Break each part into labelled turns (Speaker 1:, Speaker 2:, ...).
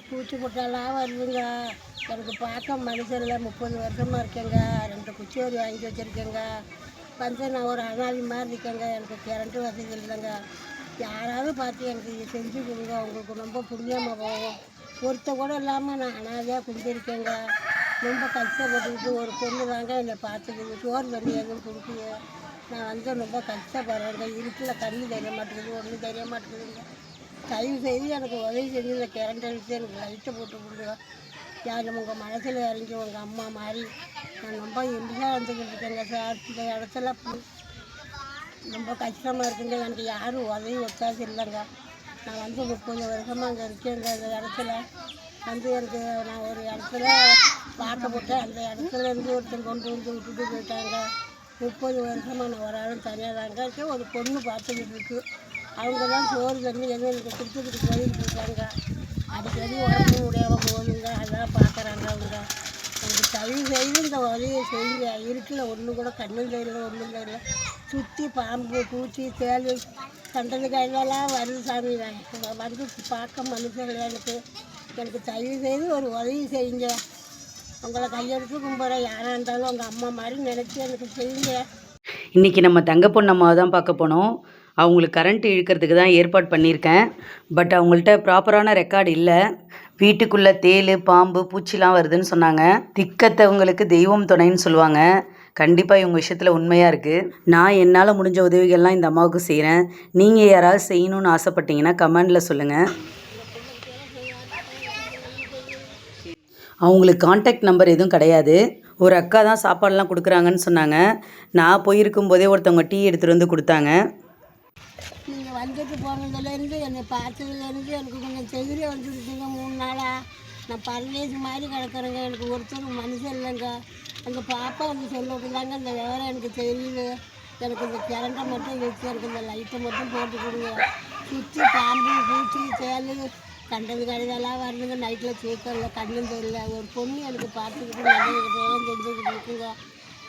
Speaker 1: பூச்சி முட்டையெல்லாம் வருதுங்க. எனக்கு பார்க்க மனுஷன்ல 30 வருஷமாக இருக்கேங்க. 2 குச்சி வரி வாங்கி வச்சுருக்கேங்க. வந்து நான் ஒரு அனாதை மாதிரி இருக்கேங்க. எனக்கு கரண்ட்டு வசதி இல்லைங்க. யாராவது பார்த்து எனக்கு இதை செஞ்சு கொடுங்க. உங்களுக்கு ரொம்ப புண்ணியமாக போகும். ஒருத்த கூட இல்லாமல் நான் அனாதையாக குடிச்சிருக்கேங்க. ரொம்ப கஷ்டப்பட்டுக்கிட்டு ஒரு பொண்ணு தாங்க என்னை பார்த்துக்குது. சோறு தண்ணி எதுவும் கொடுக்குது. நான் வந்து ரொம்ப கஷ்டப்படுறேங்க. இருட்டில் கண்ணு தெரிய மாட்டேங்குது, ஒன்றும் தெரிய மாட்டேங்குதுங்க. தயவு செய்து எனக்கு உதவி செஞ்சு இந்த கரண்ட் அடித்து எனக்கு லைட்டை போட்டு கொடுங்க. யார் உங்கள் மனசில் இறங்கி உங்கள் அம்மா மாதிரி நான் ரொம்ப எம்பியாக வந்துக்கிட்டு இருக்கேங்க சார். இந்த இடத்துல ரொம்ப கஷ்டமாக இருக்குங்க. எனக்கு யாரும் உதவி ஒத்தாசு இல்லைங்க. நான் வந்து 30 வருஷமாக அங்கே இருக்கேங்க. இந்த இடத்துல வந்து எனக்கு நான் ஒரு இடத்துல பார்க்கப்பட்டேன். அந்த இடத்துல இருந்து ஒருத்தர் கொண்டு வந்து விட்டுட்டு போயிட்டாங்க. 30 வருஷமாக நான் ஒரு ஆளும் தனியாக தாங்க இருக்கேன். ஒரு பொண்ணு பார்த்துக்கிட்டு இருக்கு. அவங்க தான் சோறு தண்ணி எதுவும் எனக்கு கொடுத்துக்கிட்டு போயிட்டு இருக்காங்க. அடிக்கடி உடம்பு முடியாமல் போகுதுங்க. அதான் பார்க்குறாங்க அவங்க. எனக்கு தயவு செய்து இந்த உதவியை செய்யுங்க. இருக்குல்ல ஒன்று கூட கண்ணும் தெரியல, ஒன்றும் தெரியல. சுற்றி பாம்பு, பூச்சி, தேள் கண்டது கையிலலாம் வருது சாமி. வந்து பார்க்க மனுஷர்கள் எனக்கு தயவு செய்து ஒரு உதவி செய்யுங்க. உங்களை கையெடுத்து கும்பிட்றேன். யாராக இருந்தாலும் உங்கள் அம்மா மாதிரி நினச்சி எனக்கு செய்யுங்க.
Speaker 2: இன்றைக்கி நம்ம தங்க பொண்ணம்மாவை தான் பார்க்க போனோம். அவங்களுக்கு கரண்ட் இழுக்கிறதுக்கு தான் ஏற்பாடு பண்ணியிருக்கேன். பட் அவங்கள்ட்ட ப்ராப்பரான ரெக்கார்டு இல்லை. வீட்டுக்குள்ளே தேள், பாம்பு, பூச்சிலாம் வருதுன்னு சொன்னாங்க. திக்கத்தவங்களுக்கு தெய்வம் துணைன்னு சொல்லுவாங்க. கண்டிப்பாக இவங்க விஷயத்தில் உண்மையாக இருக்குது. நான் என்னால் முடிஞ்ச உதவிகள்லாம் இந்த அம்மாவுக்கு செய்கிறேன். நீங்கள் யாராவது செய்யணும்னு ஆசைப்பட்டீங்கன்னா கமெண்டில் சொல்லுங்கள். அவங்களுக்கு கான்டாக்ட் நம்பர் எதுவும் கிடையாது. ஒரு அக்கா தான் சாப்பாடெலாம் கொடுக்குறாங்கன்னு சொன்னாங்க. நான் போயிருக்கும் போதே ஒருத்தவங்க டீ எடுத்துகிட்டு வந்து கொடுத்தாங்க.
Speaker 1: நீங்கள் வந்துட்டு போனதுலேருந்து என்னை பார்த்ததுலேருந்து எனக்கு கொஞ்சம் தைரியம் வந்துருக்குங்க. 3 நாளாக நான் பரதேசி மாதிரி கிடக்குறேங்க. எனக்கு ஒருத்தர் மனுஷன் இல்லைங்க. அந்த பாப்பா வந்து சொல்லிட்டு தாங்க இந்த விவரம் எனக்கு தெரியுது. எனக்கு இந்த கரண்ட்டை மட்டும் வச்சு எனக்கு இந்த லைட்டை மட்டும் போட்டு கொடுங்க. சுற்றி பாம்பு, பூச்சி, தேள் கண்டது கழுதெல்லாம் வருதுங்க. நைட்டில் தூக்கம் இல்லை, கண்ணும் தெரியல. ஒரு பொண்ணு எனக்கு பார்த்துக்கிட்டு நல்லதுக்கு செஞ்சுக்கிட்டு இருக்குங்க.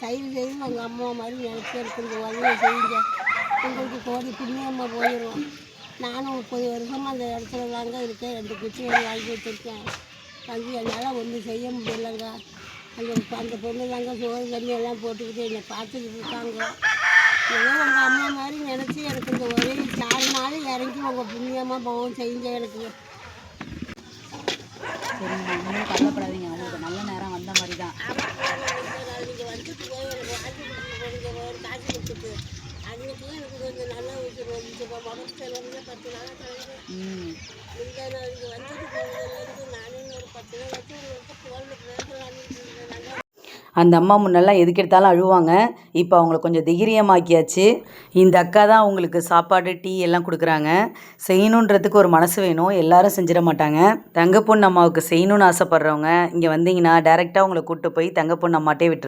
Speaker 1: தயவு செய்து உங்கள் அம்மா மாதிரி நினச்சி எனக்கு இந்த உதவியை செய்யுங்க. உங்களுக்கு கோடி புண்ணியமாக போயிடும். நானும் 30 வருஷமாக அந்த இடத்துல தாங்க இருக்கேன். 2 குச்சி வரி வாங்கி வச்சுருக்கேன். வந்து என்னால் ஒன்றும் செய்ய முடியலைங்க. அந்த பொண்ணு தாங்க சோறு தண்ணி எல்லாம் போட்டுக்கிட்டு என்னை பார்த்துக்கிட்டு இருக்காங்க. ஏதோ உங்கள் அம்மா மாதிரி நினச்சி எனக்கு இந்த உதவி சாருனாலும் இறங்கி உங்கள் புண்ணியமாக போகவும் செய்யுங்க எனக்கு.
Speaker 2: சரிங்க, ஒன்றும் கவலைப்படாதீங்க. அவங்களுக்கு நல்ல நேரம் வந்த மாதிரி தான்.
Speaker 1: நீங்கள் வந்துட்டு போய் எனக்கு வாங்கி கொடுத்துட்டு ஒரு காசு கொடுத்துட்டு அன்றைக்கி எனக்கு கொஞ்சம் நல்லா வச்சுருவோம். உடம்பு செலவுல 10 நாளாக கலந்து இந்த நான் இங்கே வந்துட்டு போனதுலேருந்து நானே ஒரு 10 நாள் வச்சு உங்களுக்கு ஃபோனில் பேசலான்னு.
Speaker 2: அந்த அம்மா முன்னெல்லாம் எதுக்கு எடுத்தாலும் அழுவாங்க. இப்போ அவங்கள கொஞ்சம் தைரியமாக்கியாச்சு. இந்த அக்கா தான் அவங்களுக்கு சாப்பாடு, டீ எல்லாம் கொடுக்குறாங்க. செய்யணுன்றதுக்கு ஒரு மனசு வேணும். எல்லாரும் செஞ்சிட மாட்டாங்க. தங்க பொண்ணு அம்மாவுக்கு செய்யணும்னு ஆசைப்பட்றவங்க இங்கே வந்தீங்கன்னா டேரெக்டாக உங்களை கூப்பிட்டு போய் தங்க பொண்ணு அம்மாட்டே விட்டு